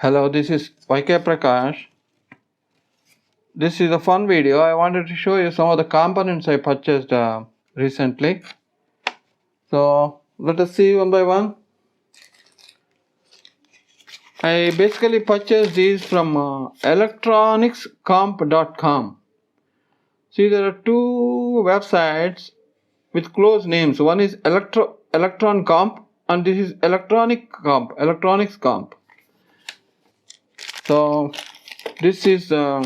Hello, this is YK Prakash. This is a fun video. I wanted to show you some of the components I purchased recently. So let us see one by one. I basically purchased these from electronicscomp.com. See, there are two websites with close names. One is Electron Comp and this is Electronic Comp, Electronics Comp. So this is I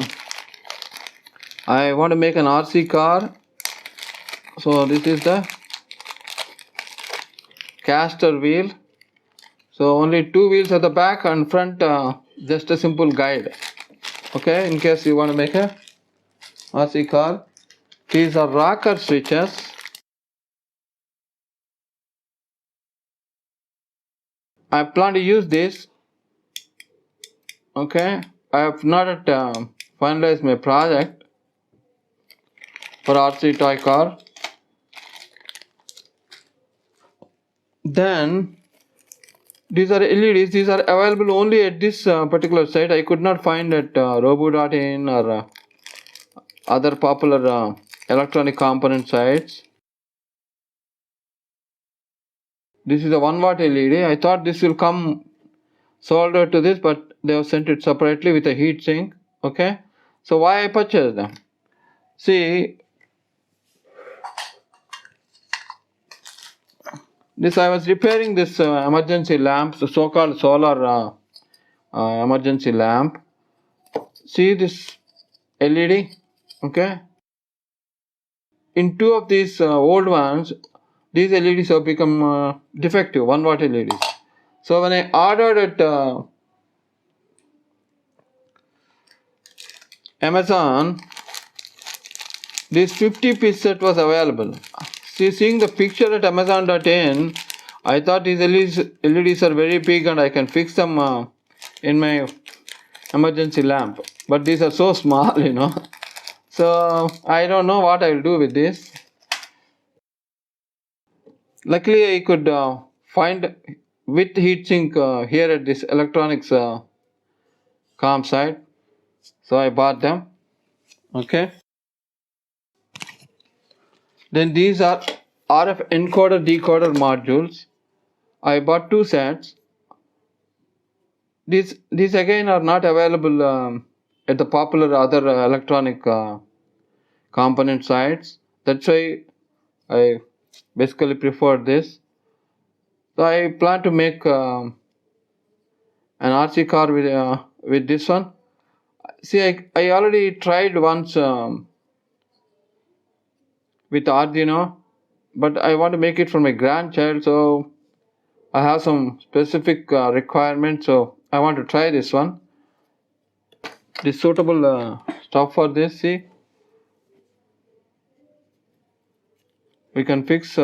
want to make an RC car. So this is the caster wheel. So only two wheels at the back and front, just a simple guide. Okay, in case you want to make a RC car. These are rocker switches. I plan to use this. Okay, I have not yet finalized my project for RC toy car. Then these are LEDs. These are available only at this particular site. I could not find at robo.in or other popular electronic component sites. This is a 1 watt LED. I thought this will come soldered to this, but they have sent it separately with a heat sink. Okay, so why I purchased them? See, this I was repairing this emergency lamp, the so-called solar emergency lamp. See this LED? Okay, in two of these old ones, these LEDs have become defective, 1 watt LEDs. So when I ordered at Amazon, this 50-piece set was available. See, seeing the picture at Amazon.in, I thought these LEDs are very big and I can fix them in my emergency lamp. But these are so small, So I don't know what I will do with this. Luckily, I could find with heatsink here at this electronics comp site. So I bought them. Okay. Then these are RF encoder decoder modules. I bought two sets. These again are not available at the popular other electronic component sites. That's why I basically prefer this. So I plan to make an RC car with this one. See, I already tried once with Arduino, but I want to make it for my grandchild, so I have some specific requirements, so I want to try this one. This suitable stuff for this. See, we can fix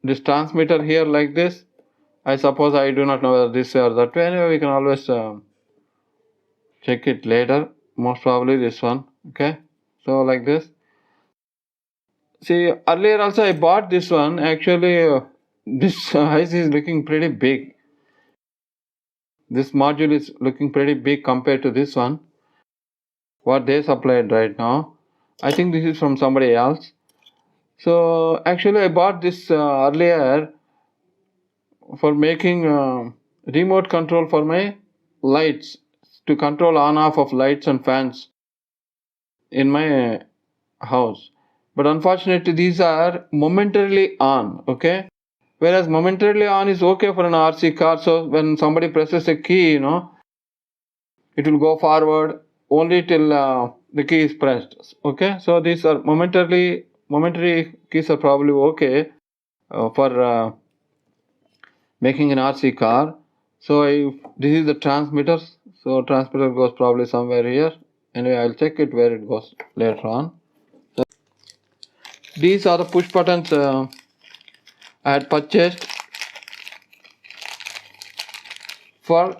this transmitter here like this. I suppose I do not know whether this or that way. Anyway, we can always check it later. Most probably this one. Okay, so like this. See, earlier also I bought this one. Actually, this IC is looking pretty big. This module is looking pretty big compared to this one, what they supplied right now. I think this is from somebody else. So actually I bought this earlier for making remote control for my lights, to control on off of lights and fans in my house. But unfortunately these are momentarily on. Okay, whereas momentarily on is okay for an RC car. So when somebody presses a key, it will go forward only till the key is pressed. Okay, so these are momentary keys are probably okay for making an RC car. So this is the transmitter. So transmitter goes probably somewhere here. Anyway, I'll check it where it goes later on. So these are the push buttons I had purchased for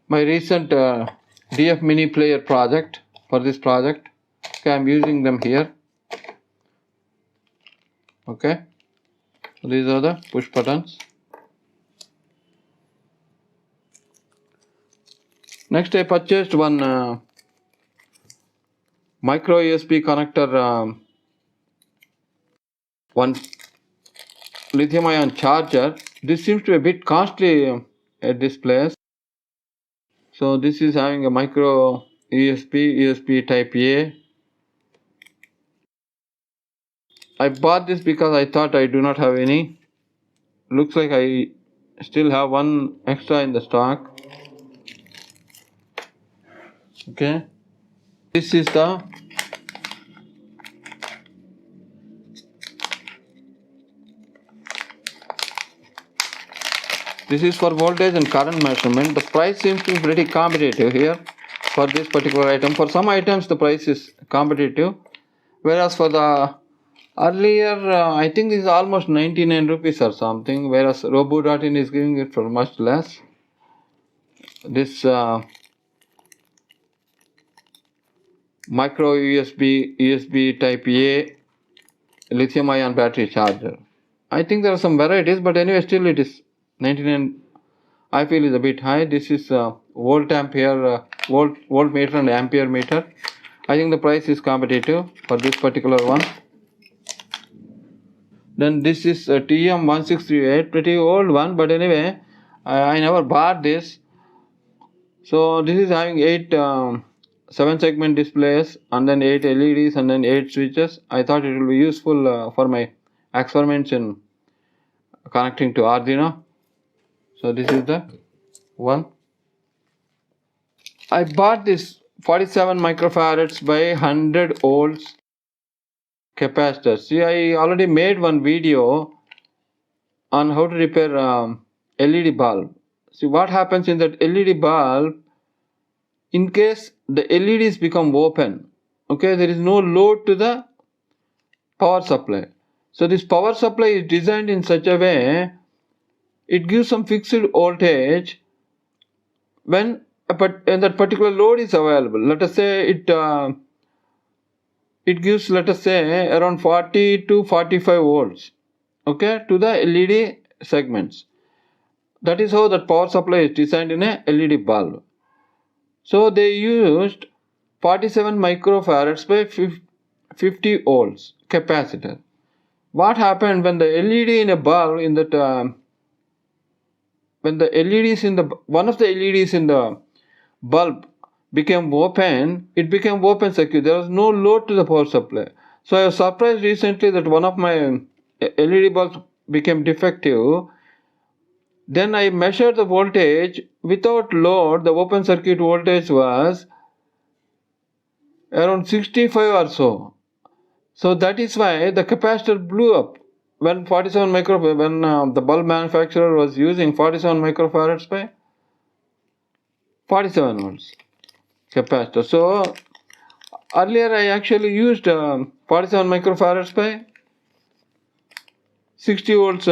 my recent DF mini player project. For this project, okay, I'm using them here. Okay, so these are the push buttons. Next, I purchased one micro USB connector, one lithium ion charger. This seems to be a bit costly at this place. So this is having a micro USB type A. I bought this because I thought I do not have any. Looks like I still have one extra in the stock. Okay, this is the this is for voltage and current measurement. The price seems to be pretty competitive here for this particular item. For some items the price is competitive, whereas for the earlier I think this is almost 99 rupees or something, whereas Robo.in is giving it for much less. This micro USB type A lithium ion battery charger. I think there are some varieties, but anyway still it is 99. I feel is a bit high. This is volt meter and ampere meter. I think the price is competitive for this particular one. Then this is a TM1638, pretty old one, but anyway I never bought this. So this is having 8 7 segment displays and then 8 LEDs and then 8 switches. I thought it will be useful for my experiments in connecting to Arduino. So this is the one. I bought this 47 microfarads by 100 volts capacitor. See, I already made one video on how to repair LED bulb. See what happens in that LED bulb in case the LEDs become open. Okay, there is no load to the power supply. So this power supply is designed in such a way it gives some fixed voltage when that particular load is available. Let us say it gives, let us say, around 40 to 45 volts, okay, to the LED segments. That is how that power supply is designed in a LED bulb. So they used 47 microfarads by 50 volts capacitor. What happened when the LED in a bulb in that when the LEDs in the one of the LEDs in the bulb became open, it became open circuit. There was no load to the power supply. So I was surprised recently that one of my LED bulbs became defective. Then I measured the voltage without load. The open circuit voltage was around 65 or so. So that is why the capacitor blew up when 47 microfarads, when the bulb manufacturer was using 47 microfarads by 47 volts capacitor. So earlier I actually used 47 microfarads by 60 volts.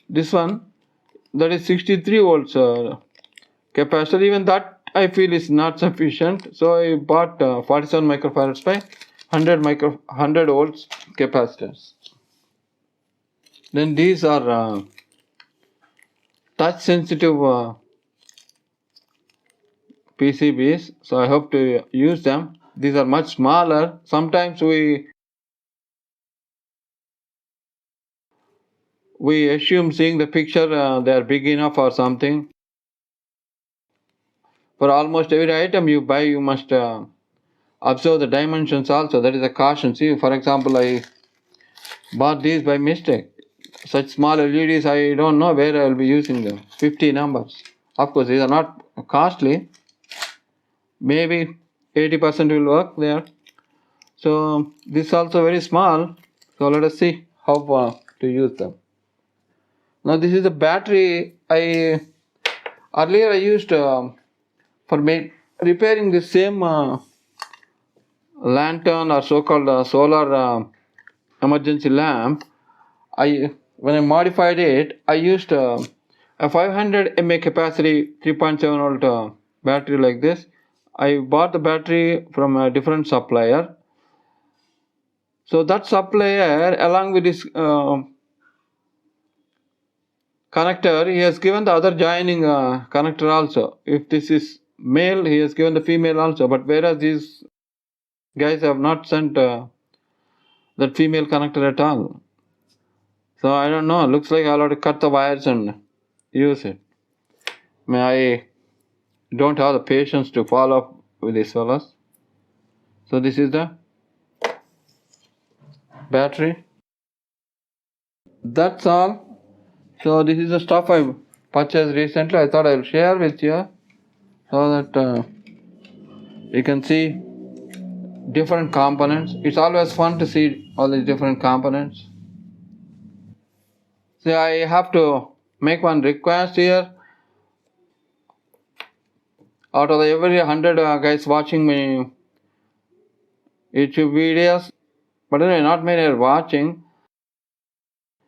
This one, that is 63 volts capacitor. Even that I feel is not sufficient. So I bought 47 microfarads by 100 volts capacitors. Then these are touch sensitive PCBs, so I hope to use them. These are much smaller. Sometimes we assume seeing the picture they are big enough or something. For almost every item you buy, you must observe the dimensions also. That is a caution. See, for example, I bought these by mistake. Such small LEDs, I don't know where I will be using them. 50 numbers. Of course, these are not costly. Maybe 80% will work there. So this is also very small. So let us see how to use them. Now this is the battery. Earlier I used for repairing the same lantern or so-called solar emergency lamp. When I modified it, I used a 500 mAh capacity 3.7 volt battery like this. I bought the battery from a different supplier. So that supplier, along with this connector, he has given the other joining connector also. If this is male, he has given the female also, but whereas these guys have not sent that female connector at all. So I don't know, looks like I'll have to cut the wires and use it. I don't have the patience to follow up with these fellas. So this is the battery. That's all. So this is the stuff I purchased recently. I thought I'll share with you so that you can see different components. It's always fun to see all these different components. So I have to make one request here. Out of every 100 guys watching my YouTube videos, but anyway, not many are watching.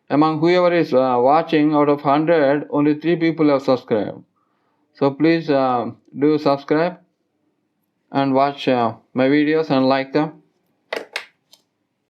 Among whoever is watching, out of 100, only 3 people have subscribed. So please do subscribe and watch my videos and like them.